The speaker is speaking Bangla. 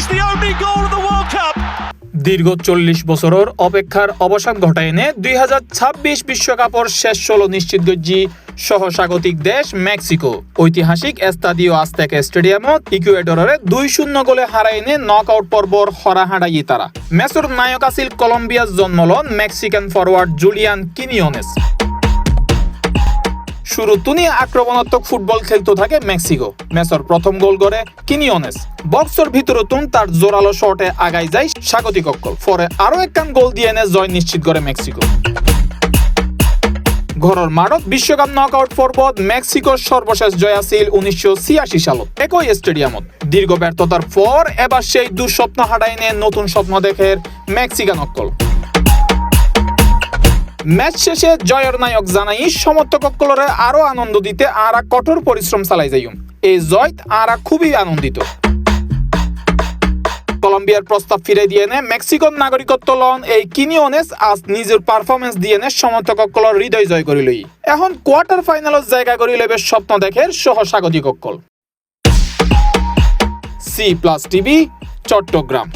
the opening goal of the World Cup. দীর্ঘ 40 বছরের অপেক্ষার অবসান ঘটায় এনে 2026 বিশ্বকাপের শেষ 16 নিশ্চিত গজ্জি সহ স্বাগতিক দেশ মেক্সিকো ঐতিহাসিক এস্তাদিও আজতেকা স্টেডিয়ামত ইকুয়েডরের 2-0 গোলে হারায় এনে নকআউট পর্বর হরাহাঁড়াই তারা ম্যাচের নায়ক আছিল কলম্বিয়ার জন্মলন মেক্সিকান ফরওয়ার্ড জুলিয়ান কিনিওনেস। শুরুতুনি আক্রমণাত্মক ফুটবল খেলতে থাকে মেক্সিকো। ম্যাচের প্রথম গোল করে কিনিওনেস বক্সের ভিতরতুন তার জোরালো শটে আগাই যায় স্বাগতিক অক্কল। পরে আরো একখান গোল দিয়ে এনে জয় নিশ্চিত করে মেক্সিকো। ঘরের মাঠত বিশ্বকাপ নকআউট পর্বত মেক্সিকোর সর্বশেষ জয় আছিল 1986 সালত একই স্টেডিয়ামত। দীর্ঘ ব্যর্থতার পর এবার সেই দুঃস্বপ্ন হারায় এনে নতুন স্বপ্ন দেখে মেক্সিকান অক্কল। ম্যাচ শেষে জয়ের নায়ক জানাই সমর্থক অক্কলরে আরো আনন্দ দিতে আরা কঠোর পরিশ্রম চালাই যাইম। এই জয় আরা খুবই আনন্দিত। কলম্বিয়ার প্রস্তাব ফিরে দিয়ে নে মেক্সিকোর নাগরিকত্ব লন এই কিনিওনেস আজ নিজের পারফরমেন্স দিয়ে নে সমর্থক অক্কলর হৃদয় জয় করিলই। এখন কোয়ার্টার ফাইনালত জায়গা করি লেবে স্বপ্ন দেখে সহ স্বাগতিক অক্কল। C+ TV, Chittagong.